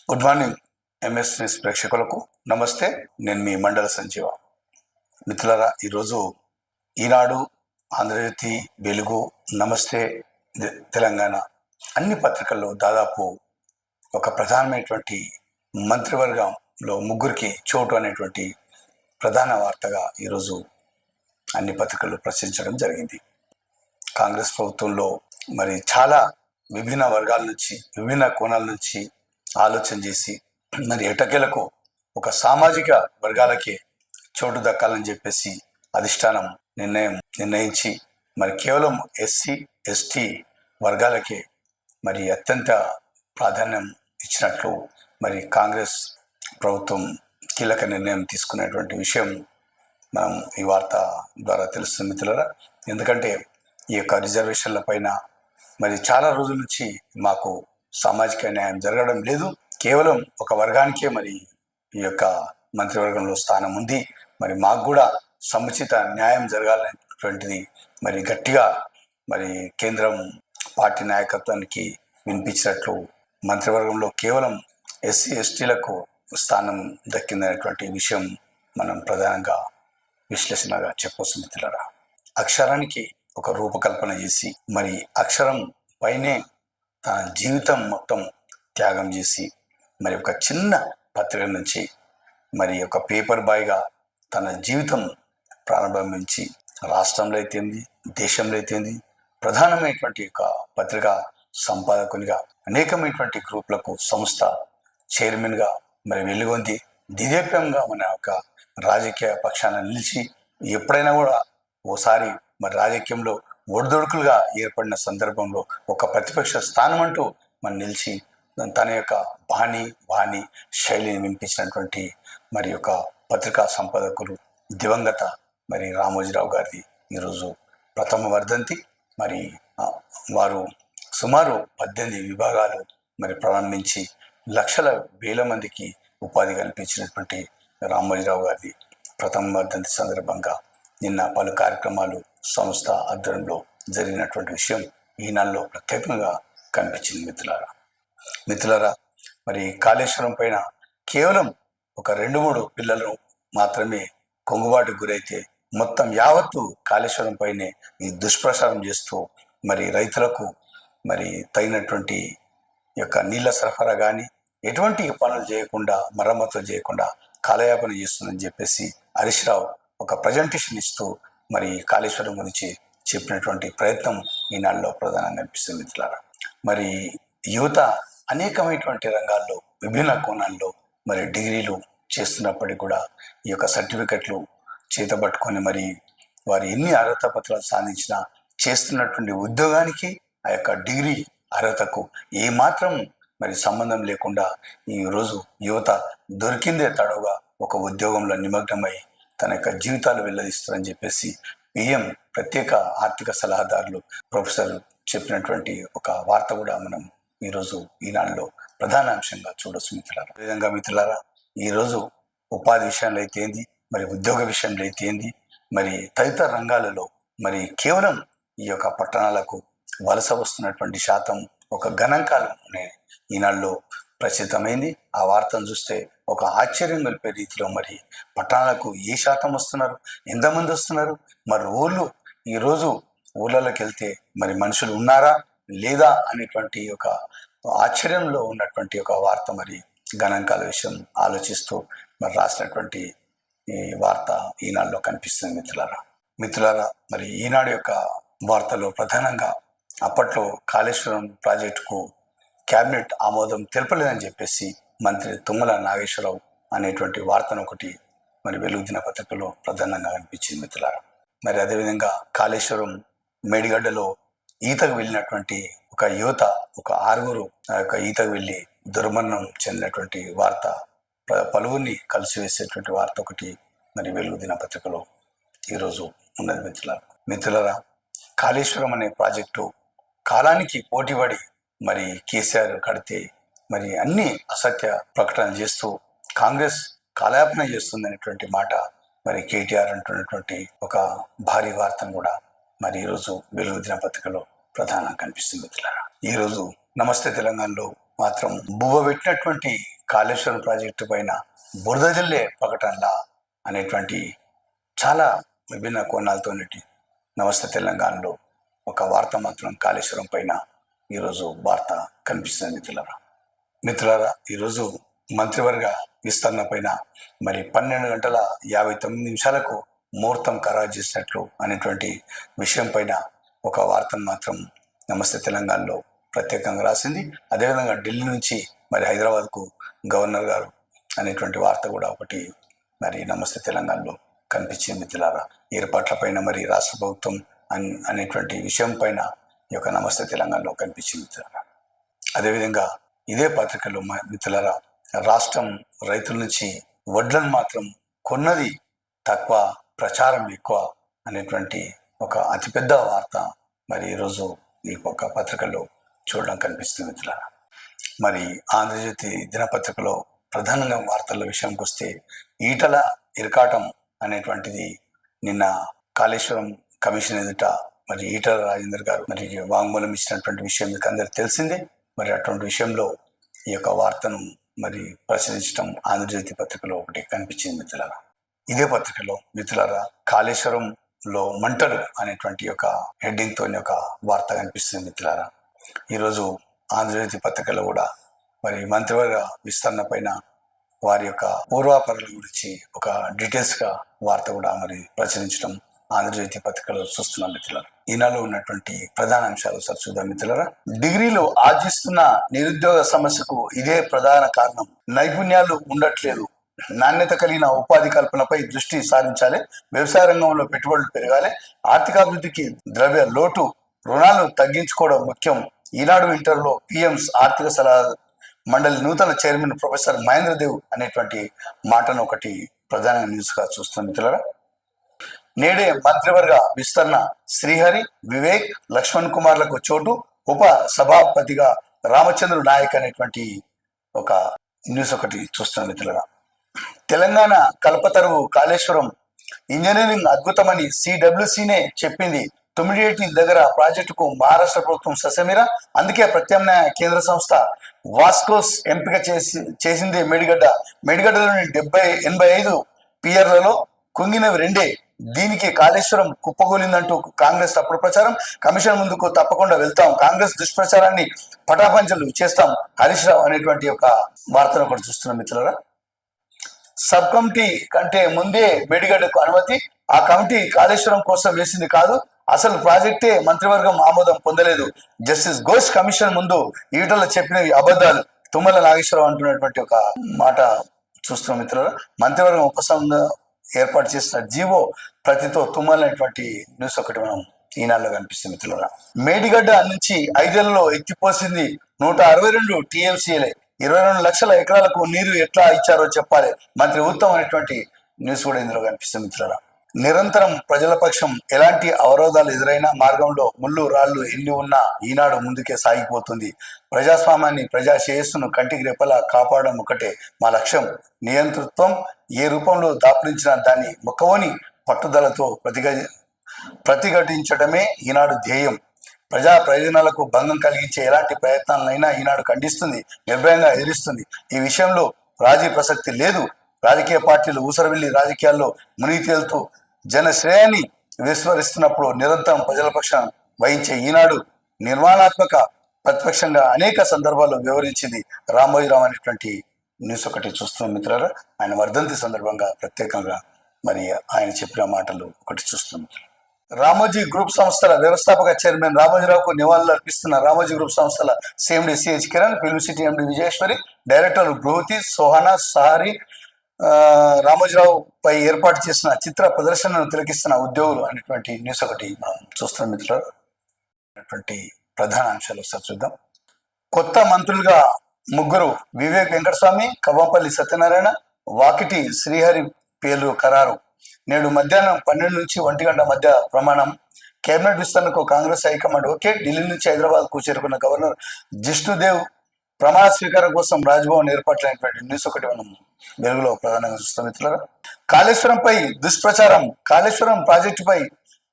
Good morning MS news ప్రేక్షకులకు నమస్తే. నేను మీ మండల సంజీవ. మిత్రులారా, ఈరోజు ఈనాడు, ఆంధ్రజ్యోతి, వెలుగు, నమస్తే తెలంగాణ అన్ని పత్రికల్లో దాదాపు ఒక ప్రధానమైనటువంటి మంత్రివర్గంలో ముగ్గురికి చోటు అనేటువంటి ప్రధాన వార్తగా ఈరోజు అన్ని పత్రికల్లో ప్రచురించడం జరిగింది. కాంగ్రెస్ ప్రభుత్వంలో మరి చాలా విభిన్న వర్గాల నుంచి, విభిన్న కోణాల నుంచి ఆలోచన చేసి మరి ఎటకేలకు ఒక సామాజిక వర్గాలకే చోటు దక్కాలని చెప్పేసి అధిష్టానం నిర్ణయించి మరి కేవలం ఎస్సీ ఎస్టీ వర్గాలకే మరి అత్యంత ప్రాధాన్యం ఇచ్చినట్లు మరి కాంగ్రెస్ ప్రభుత్వం కీలక నిర్ణయం తీసుకునేటువంటి విషయం మనం ఈ వార్త ద్వారా తెలుస్తుంది మిత్రులారా. ఎందుకంటే ఈ యొక్క రిజర్వేషన్ల పైన మరి చాలా రోజుల నుంచి మాకు సామాజిక న్యాయం జరగడం లేదు, కేవలం ఒక వర్గానికే మరి ఈ యొక్క మంత్రివర్గంలో స్థానం ఉంది, మరి మాకు కూడా సముచిత న్యాయం జరగాలనేటువంటిది మరి గట్టిగా మరి కేంద్రం పార్టీ నాయకత్వానికి వినిపించినట్లు మంత్రివర్గంలో కేవలం ఎస్సీ ఎస్టీలకు స్థానం దక్కిందనేటువంటి విషయం మనం ప్రధానంగా విశ్లేషణగా చెప్పవచ్చు మిత్రులారా. అక్షరానికి ఒక రూపకల్పన చేసి మరి అక్షరం పైనే తన జీవితం మొత్తం త్యాగం చేసి మరి ఒక చిన్న పత్రిక నుంచి మరి ఒక పేపర్ బాయ్గా తన జీవితం ప్రారంభించి రాష్ట్రంలో అయితేంది, దేశంలో అయితేంది, ప్రధానమైనటువంటి ఒక పత్రిక సంపాదకునిగా అనేకమైనటువంటి గ్రూపులకు సంస్థ చైర్మన్గా మరి వెలుగొంది దిదేప్యంగా మన యొక్క రాజకీయ పక్షాన నిలిచి ఎప్పుడైనా కూడా ఓసారి మరి రాజకీయంలో ఒడిదొడుకులుగా ఏర్పడిన సందర్భంలో ఒక ప్రతిపక్ష స్థానం అంటూ మరి నిలిచి తన యొక్క బాణి శైలిని వినిపించినటువంటి మరి యొక్క పత్రికా సంపాదకులు దివంగత మరి రామోజీరావు గారిది ఈరోజు ప్రథమ వర్ధంతి. మరి వారు సుమారు 18 విభాగాలు మరి ప్రారంభించి లక్షల వేల మందికి ఉపాధి కల్పించినటువంటి రామోజీరావు గారిది ప్రథమ వర్ధంతి సందర్భంగా నిన్న పలు కార్యక్రమాలు సంస్థ ఆధ్వర్యంలో జరిగినటువంటి విషయం ఈనాడులో ప్రత్యేకంగా కనిపించింది మిత్రులారా. మరి కాళేశ్వరం పైన కేవలం ఒక 2-3 పిల్లలు మాత్రమే కొంగుబాటుకు గురైతే మొత్తం యావత్తు కాళేశ్వరం పైనే ఈ దుష్ప్రచారం చేస్తూ మరి రైతులకు మరి తగినటువంటి యొక్క నీళ్ళ సరఫరా కానీ ఎటువంటి పనులు చేయకుండా, మరమ్మతులు చేయకుండా కాలయాపన చేస్తుందని చెప్పేసి హరీష్ రావు ఒక ప్రజెంటేషన్ ఇస్తూ మరి కాళేశ్వరం గురించి చెప్పినటువంటి ప్రయత్నం ఈనాడులో ప్రధానంగా అనిపిస్తుంది మిత్రులారా. మరి యువత అనేకమైనటువంటి రంగాల్లో విభిన్న కోణాల్లో మరి డిగ్రీలు చేస్తున్నప్పటికీ కూడా ఈ యొక్క సర్టిఫికెట్లు చేతబట్టుకొని మరి వారు ఎన్ని అర్హత పత్రాలు సాధించినా చేస్తున్నటువంటి ఉద్యోగానికి ఆ యొక్క డిగ్రీ అర్హతకు ఏమాత్రం మరి సంబంధం లేకుండా ఈరోజు యువత దొరికిందే తడవుగా ఒక ఉద్యోగంలో నిమగ్నమై తన యొక్క జీవితాలు వెల్లడిస్తారని చెప్పేసి పిఎం ప్రత్యేక ఆర్థిక సలహాదారులు ప్రొఫెసర్ చెప్పినటువంటి ఒక వార్త కూడా మనం ఈరోజు ఈనాడులో ప్రధాన అంశంగా చూడొచ్చు మిత్రులారా. అదేవిధంగా మిత్రులారా, ఈరోజు ఉపాధి విషయంలో అయితే ఏంది, మరి ఉద్యోగ విషయంలో అయితే ఏంది, మరి తదితర రంగాలలో మరి కేవలం ఈ యొక్క పట్టణాలకు వలస వస్తున్నటువంటి శాతం ఒక గణాంకాలనే ఈనాడులో ప్రసిద్ధమైంది. ఆ వార్తను చూస్తే ఒక ఆశ్చర్యం కలిపే రీతిలో మరి పట్టణాలకు ఏ శాతం వస్తున్నారు, ఎంతమంది వస్తున్నారు, మరి ఈరోజు ఊళ్ళలోకి వెళ్తే మరి మనుషులు ఉన్నారా లేదా అనేటువంటి ఒక ఆశ్చర్యంలో ఉన్నటువంటి ఒక వార్త మరి గణాంకాల విషయం ఆలోచిస్తూ మరి రాసినటువంటి ఈ వార్త ఈనాడులో కనిపిస్తుంది మిత్రులారా. మరి ఈనాడు యొక్క వార్తలో ప్రధానంగా అప్పట్లో కాళేశ్వరం ప్రాజెక్టుకు క్యాబినెట్ ఆమోదం తెలపలేదని చెప్పేసి మంత్రి తుమ్మల నాగేశ్వరరావు అనేటువంటి వార్తను ఒకటి మరి వెలుగు దినపత్రికలో ప్రధానంగా కనిపించింది మిత్రులారా. మరి అదేవిధంగా కాళేశ్వరం మేడిగడ్డలో ఈతకు వెళ్ళినటువంటి ఒక యువత, ఒక 6 ఆ యొక్క ఈతకు వెళ్ళి దుర్మరణం చెందినటువంటి వార్త, పలువురిని కలిసివేసేటువంటి వార్త ఒకటి మరి వెలుగు దినపత్రికలో ఈరోజు ఉన్నది మిత్రులారా. కాళేశ్వరం అనే ప్రాజెక్టు కాలానికి పోటీపడి మరి కేసీఆర్ కడితే మరి అన్ని అసత్య ప్రకటనలు చేస్తూ కాంగ్రెస్ కాలయాపన చేస్తుందనేటువంటి మాట మరి కేటీఆర్ అంటున్నటువంటి ఒక భారీ వార్తను కూడా మరి ఈరోజు వెలుగు దినపత్రికలో ప్రధానంగా కనిపిస్తుంది మిత్రులారా. ఈరోజు నమస్తే తెలంగాణలో మాత్రం బువ్వ పెట్టినటువంటి కాళేశ్వరం ప్రాజెక్టు పైన బురద జల్లే ప్రకటనలా అనేటువంటి చాలా విభిన్న కోణాలతోటి నమస్తే తెలంగాణలో ఒక వార్త మాత్రం కాళేశ్వరం పైన ఈరోజు వార్త కనిపిస్తుంది మిత్రులారా ఈరోజు మంత్రివర్గ విస్తరణ పైన మరి 12:59 ముహూర్తం ఖరారు చేసినట్లు అనేటువంటి విషయం పైన ఒక వార్తను మాత్రం నమస్తే తెలంగాణలో ప్రత్యేకంగా రాసింది. అదేవిధంగా ఢిల్లీ నుంచి మరి హైదరాబాద్కు గవర్నర్ గారు అనేటువంటి వార్త కూడా ఒకటి మరి నమస్తే తెలంగాణలో కనిపించింది మిత్రులారా. ఏర్పాట్ల పైన మరి రాష్ట్ర ప్రభుత్వం అనేటువంటి విషయం పైన ఈ యొక్క నమస్తే తెలంగాణలో కనిపించింది మిత్రులారా. అదేవిధంగా ఇదే పత్రికలో మిత్రులారా రాష్ట్రం రైతుల నుంచి వడ్లను మాత్రం కొన్నది తక్కువ, ప్రచారం ఎక్కువ అనేటువంటి ఒక అతిపెద్ద వార్త మరి ఈరోజు ఈ ఒక పత్రికలో చూడడం కనిపిస్తుంది మిత్రులారా. మరి ఆంధ్రజ్యోతి దినపత్రికలో ప్రధానంగా వార్తల విషయానికి వస్తే ఈటల ఇరకాటం అనేటువంటిది నిన్న కాళేశ్వరం కమిషన్ ఎదుట మరి ఈటల రాజేందర్ గారు మరి వాంగ్మూలం ఇచ్చినటువంటి విషయం మీకు అందరికి తెలిసిందే. మరి అటువంటి విషయంలో ఈ యొక్క వార్తను మరి ప్రచురించడం ఆంధ్రజ్యోతి పత్రికలో ఒకటి కనిపించింది మిత్రులారా. ఇదే పత్రికలో మిత్రులారా కాళేశ్వరంలో మంటలు అనేటువంటి ఒక హెడ్డింగ్ తోని ఒక వార్త కనిపిస్తుంది మిత్రులారా. ఈరోజు ఆంధ్రజ్యోతి పత్రికలో కూడా మరి మంత్రివర్గ విస్తరణ పైన వారి యొక్క పూర్వాపరాల గురించి ఒక డీటెయిల్స్ గా వార్త కూడా మరి ప్రచురించడం ఆంధ్రజ్యోతి పత్రికలో చూస్తున్నాం మిత్రులారా. ఈనాలో ఉన్నటువంటి ప్రధాన అంశాలు సార్ చూద్దాం మిత్రులారా. డిగ్రీలు ఆర్జిస్తున్న నిరుద్యోగ సమస్యకు ఇదే ప్రధాన కారణం. నైపుణ్యాలు ఉండట్లేదు, నాణ్యత కలిగిన ఉపాధి కల్పనపై దృష్టి సారించాలి, వ్యవసాయ రంగంలో పెట్టుబడులు పెరగాలి, ఆర్థికాభివృద్ధికి ద్రవ్య లోటు, రుణాలు తగ్గించుకోవడం ముఖ్యం. ఈనాడు ఇంటర్లో పిఎంస్ ఆర్థిక సలహా మండలి నూతన చైర్మన్ ప్రొఫెసర్ మహేంద్రదేవ్ అనేటువంటి మాటను ఒకటి ప్రధాన న్యూస్ గా చూస్తుంది మిత్రులారా. నేడే మంత్రివర్గ విస్తరణ, శ్రీహరి, వివేక్, లక్ష్మణ్ కుమార్లకు చోటు, ఉప సభాపతిగా రామచంద్ర నాయక్ అనేటువంటి ఒక న్యూస్ ఒకటి చూస్తున్నాం మిత్రులారా. తెలంగాణ కల్పతరువు కాళేశ్వరం ఇంజనీరింగ్ అద్భుతమని సిడబ్ల్యూసీనే చెప్పింది. తొమ్మిడియేటి దగ్గర ప్రాజెక్టుకు మహారాష్ట్ర ప్రభుత్వం ససెమిరా. అందుకే ప్రత్యామ్నాయ కేంద్ర సంస్థ వాస్కోస్ ఎంపిక చేసింది మేడిగడ్డ. మేడిగడ్డలోని 85 పియర్లలో కుంగినవి 2. దీనికి కాళేశ్వరం కుప్పగూలిందంటూ కాంగ్రెస్ తప్పుడు ప్రచారం. కమిషన్ ముందుకు తప్పకుండా వెళ్తాం, కాంగ్రెస్ దుష్ప్రచారాన్ని పటాపంచలు చేస్తాం, హరీష్ రావు అనేటువంటి ఒక వార్తను ఒకటి చూస్తున్నాం మిత్రులారా. సబ్ కమిటీ కంటే ముందే మేడిగడ్డకు అనుమతి. ఆ కమిటీ కాళేశ్వరం కోసం వేసింది కాదు, అసలు ప్రాజెక్టే మంత్రివర్గం ఆమోదం పొందలేదు. జస్టిస్ ఘోష్ కమిషన్ ముందు ఈటల చెప్పినవి అబద్ధాలు, తుమ్మల నాగేశ్వరరావు అంటున్నటువంటి ఒక మాట చూస్తున్నాం మిత్రులారా. మంత్రివర్గం ఉపసంఘం ఏర్పాటు చేసిన జీవో ప్రతితో తుమ్మలైనటువంటి న్యూస్ ఒకటి మనం ఈనాడులో కనిపిస్తుంది మిత్రులారా. మేడిగడ్డ నుంచి 5 ఏళ్లలో ఎత్తిపోసింది 162 టీఎంసీలే. 22 లక్షల ఎకరాలకు నీరు ఎట్లా ఇచ్చారో చెప్పాలి. మంత్రి ఉత్తమ్ అనేటువంటి న్యూస్ కూడా ఇందులో కనిపిస్తుంది మిత్రులారా. నిరంతరం ప్రజల పక్షం, ఎలాంటి అవరోధాలు ఎదురైనా మార్గంలో ముళ్ళు రాళ్లు ఎన్ని ఉన్నా ఈనాడు ముందుకే సాగిపోతుంది. ప్రజాస్వామ్యాన్ని, ప్రజా శ్రేయస్సును కంటికి రెప్పలా కాపాడడం ఒకటే మా లక్ష్యం. నియంతృత్వం ఏ రూపంలో దాపురించినా దాన్ని మొక్కవని పట్టుదలతో ప్రతిఘటించడమే ఈనాడు ధ్యేయం. ప్రజా ప్రయోజనాలకు భంగం కలిగించే ఎలాంటి ప్రయత్నాలనైనా ఈనాడు ఖండిస్తుంది, నిర్భయంగా ఎదిరిస్తుంది. ఈ విషయంలో రాజీ ప్రసక్తి లేదు. రాజకీయ పార్టీలు ఊసరవెల్లి రాజకీయాల్లో మునిగి తేలుతూ జనశ్రేయాన్ని విస్మరిస్తున్నప్పుడు నిరంతరం ప్రజల పక్షం వహించే ఈనాడు నిర్మాణాత్మక ప్రతిపక్షంగా అనేక సందర్భాల్లో వివరించింది. రామోజీరావు అనేటువంటి న్యూస్ ఒకటి చూస్తున్నాం మిత్రులారా. ఆయన వర్ధంతి సందర్భంగా ప్రత్యేకంగా మరి ఆయన చెప్పిన మాటలు ఒకటి చూస్తున్నాం. రామోజీ గ్రూప్ సంస్థల వ్యవస్థాపక చైర్మన్ రామోజీరావుకు నివాళులు అర్పిస్తున్న రామోజీ గ్రూప్ సంస్థల CMD CH Kiran, film city MD Vijayeshwari, director Bruhathi, Sohana, Sahari Ramoji Rao పై ఏర్పాటు చేసిన చిత్ర ప్రదర్శనను తిలకిస్తున్న ఉద్యోగులు అనేటువంటి న్యూస్ ఒకటి మనం చూస్తున్నాం మిత్రులు. ప్రధాన అంశాలు ఒకసారి చూద్దాం. కొత్త మంత్రులుగా 3: వివేక్ వెంకటస్వామి, కవ్వంపల్లి సత్యనారాయణ, వాకిటి శ్రీహరి పేర్లు ఖరారు. నేడు మధ్యాహ్నం 12 నుంచి 1 గంట మధ్య ప్రమాణం. కేబినెట్ విస్తరణకు కాంగ్రెస్ హైకమాండ్ ఓకే. ఢిల్లీ నుంచి హైదరాబాద్కు చేరుకున్న గవర్నర్ జిష్ణుదేవ్ ప్రమాణ స్వీకారం కోసం రాజ్భవన్ ఏర్పాట్లైనటువంటి న్యూస్ ఒకటి మనం వెలుగులో ప్రధానంగా చూస్తాం మిత్రులారా. కాళేశ్వరంపై దుష్ప్రచారం. కాళేశ్వరం ప్రాజెక్టుపై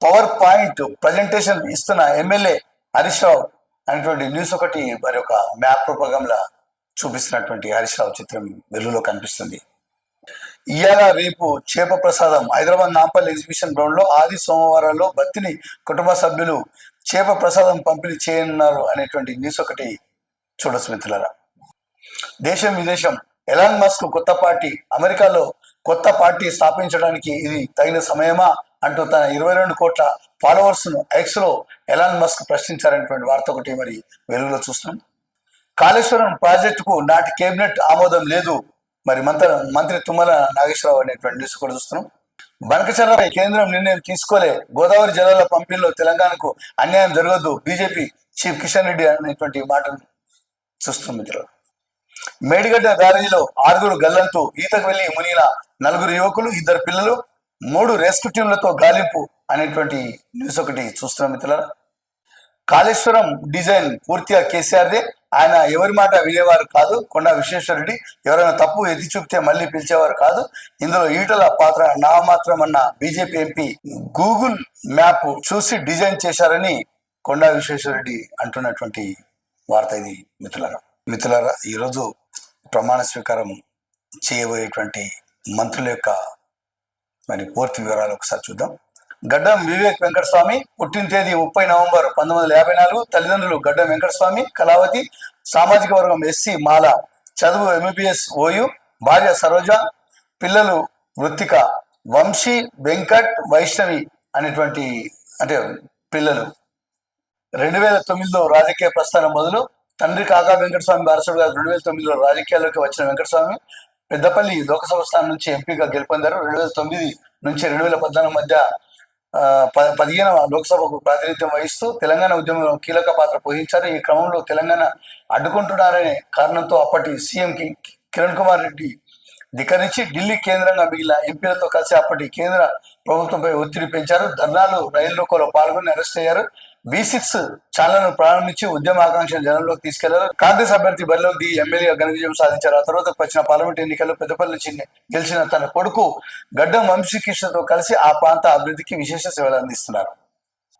పవర్ పాయింట్ ప్రజెంటేషన్ ఇస్తున్న ఎమ్మెల్యే హరీష్ రావు అనేటువంటి న్యూస్ ఒకటి మరి ఒక మ్యాప్ రూపకంలా చూపిస్తున్నటువంటి హరీష్ రావు చిత్రం వెలుగులో కనిపిస్తుంది. ఇవాళ రేపు చేప ప్రసాదం హైదరాబాద్ నాంపల్లి ఎగ్జిబిషన్ గ్రౌండ్ లో ఆది సోమవారాల్లో బత్తిని కుటుంబ సభ్యులు చేప ప్రసాదం పంపిణీ చేయనున్నారు అనేటువంటి న్యూస్ ఒకటి చూడొచ్చు మిత్రులారా. దేశం విదేశం ఎలాన్ మస్క్ కొత్త పార్టీ, అమెరికాలో కొత్త పార్టీ స్థాపించడానికి ఇది తగిన సమయమా అంటూ తన 22 కోట్ల ఫాలోవర్స్ ను ఎక్స్ లో ఎలాన్ మస్క్ ప్రశ్నించారనేటువంటి వార్త ఒకటి మరి వెలుగులో చూస్తున్నాం. కాళేశ్వరం ప్రాజెక్టుకు నాటి కేబినెట్ ఆమోదం లేదు, మరి మంత్రి తుమ్మల నాగేశ్వరరావు అనేటువంటి న్యూస్ కూడా చూస్తున్నాం. బనకచర్లపై కేంద్రం నిర్ణయం తీసుకోలే, గోదావరి జలాల పంపిణీలో తెలంగాణకు అన్యాయం జరగద్దు, బీజేపీ చీఫ్ కిషన్ రెడ్డి అనేటువంటి మాటను చూస్తున్నాం మిత్రులు. మేడిగడ్డ బ్యారేజీలో 6 గల్లంతు, ఈతకు వెళ్లి మునిగిన 4 యువకులు, 2 పిల్లలు, 3 రెస్క్యూ టీంలతో గాలింపు అనేటువంటి న్యూస్ ఒకటి చూస్తున్నాం మిత్రులారా. కాళేశ్వరం డిజైన్ పూర్తిగా కేసీఆర్దే, ఆయన ఎవరి మాట వినేవారు కాదు. కొండా విశ్వేశ్వరరెడ్డి ఎవరైనా తప్పు ఎత్తి చూపితే మళ్ళీ పిలిచేవారు కాదు. ఇందులో ఈటల పాత్ర నామాత్రం అన్న బీజేపీ ఎంపీ గూగుల్ మ్యాప్ చూసి డిజైన్ చేశారని కొండా విశ్వేశ్వరరెడ్డి అంటున్నటువంటి వార్త ఇది మిత్రులారా. ఈరోజు ప్రమాణ స్వీకారం చేయబోయేటువంటి మంత్రుల యొక్క మరి పూర్తి వివరాలు ఒకసారి చూద్దాం. గడ్డం వివేక్ వెంకటస్వామి, పుట్టిన తేదీ 30 నవంబర్ 1954, తల్లిదండ్రులు గడ్డం వెంకటస్వామి, కళావతి, సామాజిక వర్గం ఎస్సీ, మాల, చదువు MBBS OU, భార్య సరోజ, పిల్లలు వృత్తిక, వంశీ, వెంకట్, వైష్ణవి అనేటువంటి పిల్లలు. 2009లో రాజకీయ ప్రస్థానం మొదలు. తండ్రి కాకా వెంకటస్వామి వారసుడుగా 2009లో రాజకీయాల్లోకి వచ్చిన వెంకటస్వామి పెద్దపల్లి లోకసభ స్థానం నుంచి ఎంపీగా గెలుపొందారు. 2009 నుంచి 2014 మధ్య 15వ లోక్సభకు ప్రాతినిధ్యం వహిస్తూ తెలంగాణ ఉద్యమంలో కీలక పాత్ర పోషించారు. ఈ క్రమంలో తెలంగాణ అడ్డుకుంటున్నారనే కారణంతో అప్పటి సీఎం కిరణ్ కుమార్ రెడ్డి ధిక్కరించి ఢిల్లీ కేంద్రంగా మిగిలిన ఎంపీలతో కలిసి అప్పటి కేంద్ర ప్రభుత్వంపై ఒత్తిడి పెంచారు. ధర్నాలు, రైలు రోకోలో పాల్గొని అరెస్ట్ అయ్యారు. V6 ఛానల్ను ప్రారంభించి ఉద్యమ ఆకాంక్షను జనంలోకి తీసుకెళ్లారు. కాంగ్రెస్ అభ్యర్థి బరిలోకి దిగి ఎమ్మెల్యేగా ఘన విజయం సాధించారు. ఆ తర్వాత వచ్చిన పార్లమెంట్ ఎన్నికల్లో పెద్దపల్లి నుంచి గెలిచిన తన కొడుకు గడ్డం వంశీకృష్ణతో కలిసి ఆ ప్రాంత అభివృద్ధికి విశేష సేవలు అందిస్తున్నారు.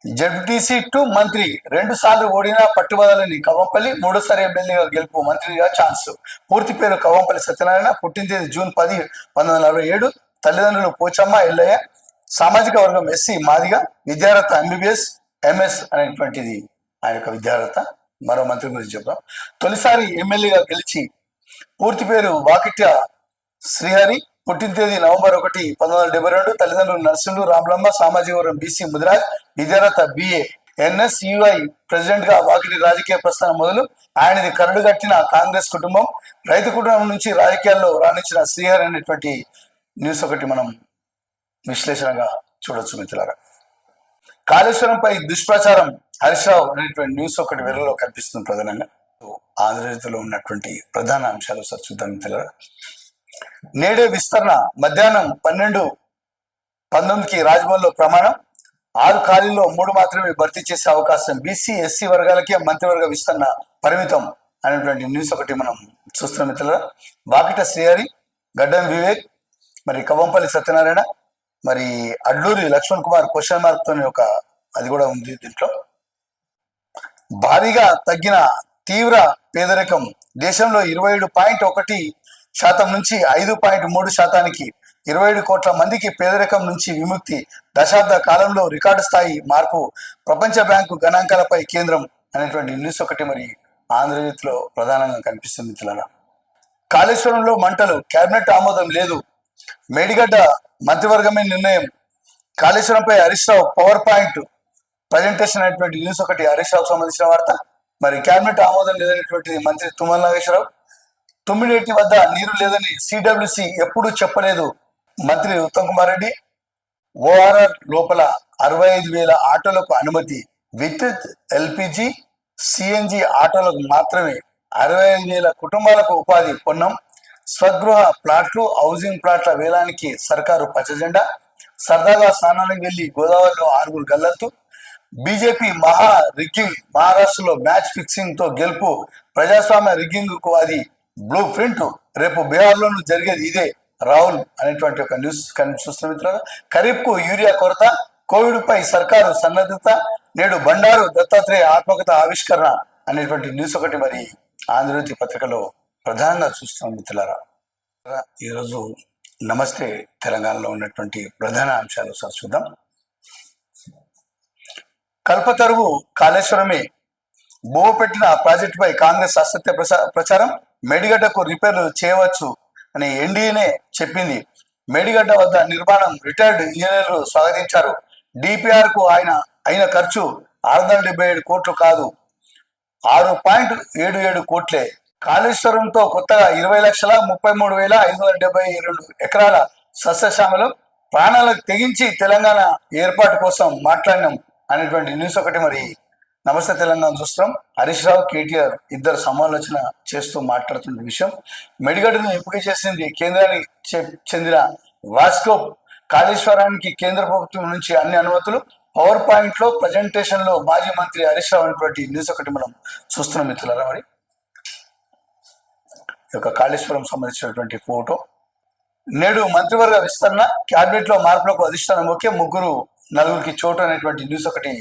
జడ్పీటీసీ టు మంత్రి 2 సార్లు ఓడిన పట్టుబదలని కవంపల్లి, 3వ ఎమ్మెల్యేగా గెలుపు, మంత్రిగా ఛాన్స్. పూర్తి పేరు కవంపల్లి సత్యనారాయణ, పుట్టిన తేదీ జూన్ 10, 1947, తల్లిదండ్రులు పోచమ్మ, ఎల్లయ్య, సామాజిక వర్గం ఎస్సీ, మాదిగ, విద్యార్హత MBBS MS అనేటువంటిది ఆయన యొక్క విద్యార్హత. మరో మంత్రి గురించి చెప్తాం. తొలిసారి ఎమ్మెల్యేగా గెలిచి పూర్తి పేరు వాకిట్య శ్రీహరి, పుట్టిన తేదీ నవంబర్ 1, 1972, తల్లిదండ్రులు నర్సులు, రామలమ్మ, సామాజిక వర్గం BC, ముదిరాజ్, విద్యార్హత BA. NSUI ప్రెసిడెంట్ గా వాకిటి రాజకీయ ప్రస్థానం మొదలు. ఆయనది కరడుగట్టిన కాంగ్రెస్ కుటుంబం. రైతు కుటుంబం నుంచి రాజకీయాల్లో రాణించిన శ్రీహరి అనేటువంటి న్యూస్ ఒకటి మనం విశ్లేషణగా చూడొచ్చు మిత్రులారా. కాళేశ్వరంపై దుష్ప్రచారం, హరీష్ రావు అనేటువంటి న్యూస్ ఒకటి వెలుగులో కనిపిస్తుంది. ప్రధానంగా ఆంధ్రజ్యోతిలో ఉన్నటువంటి ప్రధాన అంశాలు సార్ చూద్దాం మిత్రులారా. నేడే విస్తరణ, మధ్యాహ్నం 12:19కి రాజ్భవన్లో ప్రమాణం. 6 ఖాళీల్లో 3 మాత్రమే భర్తీ చేసే అవకాశం. BC SC వర్గాలకే మంత్రివర్గ విస్తరణ పరిమితం అనేటువంటి న్యూస్ ఒకటి మనం చూస్తున్నాం మిత్రులారా. వాకిట శ్రీహరి, గడ్డం వివేక్, మరి కవంపల్లి సత్యనారాయణ, మరి అడ్లూరి లక్ష్మణ్ కుమార్ క్వశ్చన్ మార్క్ తోని అది కూడా ఉంది. దీంట్లో భారీగా తగ్గిన తీవ్ర పేదరికం, దేశంలో 27.1% నుంచి 5.3%, 27 కోట్ల మందికి పేదరికం నుంచి విముక్తి, దశాబ్ద కాలంలో రికార్డు స్థాయి మార్పు, ప్రపంచ బ్యాంకు గణాంకాలపై కేంద్రం అనేటువంటి న్యూస్ ఒకటి మరి ఆంధ్రజ్యోతిలో ప్రధానంగా కనిపిస్తుంది మిత్రులారా. కాళేశ్వరంలో మంటలు, కేబినెట్ ఆమోదం లేదు, మేడిగడ్డ మంత్రివర్గమే నిర్ణయం. కాళేశ్వరంపై Harish Rao power point presentation అనేటువంటి న్యూస్ ఒకటి హరీష్ రావుకు సంబంధించిన వార్త. మరి కేబినెట్ ఆమోదం లేదనేటువంటిది మంత్రి తుమ్మల నాగేశ్వరరావు. తుమ్మిడేటి వద్ద నీరు లేదని CWC ఎప్పుడూ చెప్పలేదు, మంత్రి ఉత్తమ్ కుమార్ రెడ్డి. ORR లోపల 65,000 ఆటోలకు అనుమతి, విద్యుత్ LPG CNG ఆటోలకు మాత్రమే, 65,000 కుటుంబాలకు ఉపాధి, పొన్నం. స్వగృహ ప్లాట్లు, హౌసింగ్ ప్లాట్ల వేలానికి సర్కారు పచ్చజెండా. సరదాగా స్నానానికి వెళ్లి గోదావరిలో 6 గల్లంతు. బీజేపీ మహా రిగ్గింగ్, మహారాష్ట్రలో మ్యాచ్ ఫిక్సింగ్ తో గెలుపు, ప్రజాస్వామ్య రిగ్గింగ్ కు అది బ్లూ ప్రింట్, రేపు బీహార్లోనూ జరిగేది ఇదే, రాహుల్ అనేటువంటి ఒక న్యూస్ చూస్తున్న మిత్రులు. ఖరీఫ్ కు యూరియా కొరత, కోవిడ్ పై సర్కారు సన్నద్ధత, నేడు బండారు దత్తాత్రేయ ఆత్మకథ ఆవిష్కరణ అనేటువంటి న్యూస్ ఒకటి మరి ఆంధ్రజ్యోతి పత్రికలో ప్రధానంగా చూస్తున్నాం మిత్రులారా. ఈరోజు నమస్తే తెలంగాణలో ఉన్నటువంటి ప్రధాన అంశాలు సార్ చూద్దాం. కల్పతరువు కాళేశ్వరమే బోపెట్టిన ప్రాజెక్టుపై కాంగ్రెస్ అసత్య ప్రచారం. మేడిగడ్డకు రిపేర్లు చేయవచ్చు అని ఎన్డీఏనే చెప్పింది. మేడిగడ్డ వద్ద నిర్మాణం రిటైర్డ్ ఇంజనీర్లు స్వాగతించారు. డిపిఆర్ కు అయిన ఖర్చు 677 కోట్లు కాదు, 6.77 కోట్లే. కాళేశ్వరంతో కొత్తగా 20,33,572 ఎకరాల సస్యశ్యామలం ప్రాణాలకు తెగించి తెలంగాణ ఏర్పాటు కోసం మాట్లాడినాం అనేటువంటి న్యూస్ ఒకటి మరి నమస్తే తెలంగాణ చూస్తున్నాం. హరీష్ రావు, కేటీఆర్ ఇద్దరు సమాలోచన చేస్తూ మాట్లాడుతున్న విషయం. మెడిగడ్డను ఎంపిక చేసింది కేంద్రానికి చెందిన వాస్కో. కాళేశ్వరానికి కేంద్ర ప్రభుత్వం నుంచి అన్ని అనుమతులు. పవర్ పాయింట్ లో ప్రజెంటేషన్ లో మాజీ మంత్రి హరీష్ రావు అనేటువంటి న్యూస్ ఒకటి మనం చూస్తున్నాం మిత్రులారా. మరి ఈ యొక్క కాళేశ్వరం సంబంధించినటువంటి ఫోటో. నేడు మంత్రివర్గ విస్తరణ, క్యాబినెట్ లో మార్పులకు అధిష్టానం ముఖ్యం, నలుగురికి చోటు అనేటువంటి న్యూస్ ఒకటి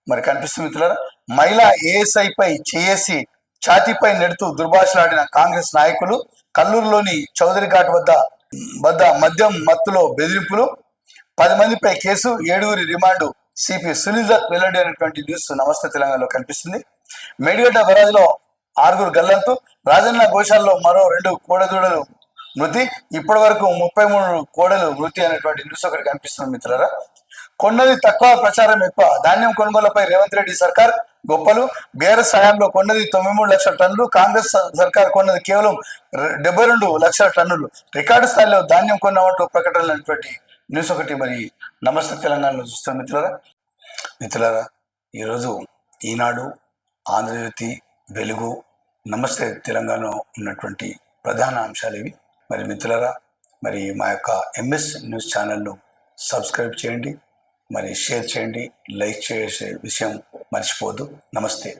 మరి కనిపిస్తుంది మిత్రులారా. మహిళా ఏఎస్ఐ పై చేసి ఛాతీపై నెడుతూ దుర్భాషలాడిన కాంగ్రెస్ నాయకులు. కల్లూరులోని చౌదరి ఘాట్ వద్ద మద్యం మత్తులో బెదిరింపులు. 10 మందిపై case, 7 remand. CP Sunil Dutt వెల్లడి అనేటువంటి న్యూస్ నమస్తే తెలంగాణలో కనిపిస్తుంది. మేడిగడ్డ బరాజ్లో 6 గల్లంతు. రాజన్న గోశాలలో మరో 2 కోడదూడలు మృతి. ఇప్పటి వరకు 33 కోడలు మృతి అనేటువంటి న్యూస్ ఒకటి కనిపిస్తుంది మిత్రులారా. కొన్నది తక్కువ, ప్రచారం ఎక్కువ. ధాన్యం కొనుగోలుపై రేవంత్ రెడ్డి సర్కార్ గొప్పలు. బీఆర్ఎస్ హయాంలో కొన్నది 93 లక్షల టన్నులు, కాంగ్రెస్ సర్కార్ కొన్నది కేవలం 72 లక్షల టన్నులు. రికార్డు స్థాయిలో ధాన్యం కొన్నట్టు ప్రకటనలు అనేటువంటి న్యూస్ ఒకటి మరి నమస్తే తెలంగాణలో చూస్తాం మిత్రులారా. ఈరోజు ఈనాడు, ఆంధ్రజ్యోతి, వెలుగు, నమస్తే తెలంగాణలో ఉన్నటువంటి ప్రధాన అంశాలు ఇవి. మరి మిత్రులారా, మరి మా యొక్క ఎంఎస్ న్యూస్ ఛానల్ను సబ్స్క్రైబ్ చేయండి, మరి షేర్ చేయండి, లైక్ చేసే విషయం మర్చిపోవద్దు. నమస్తే.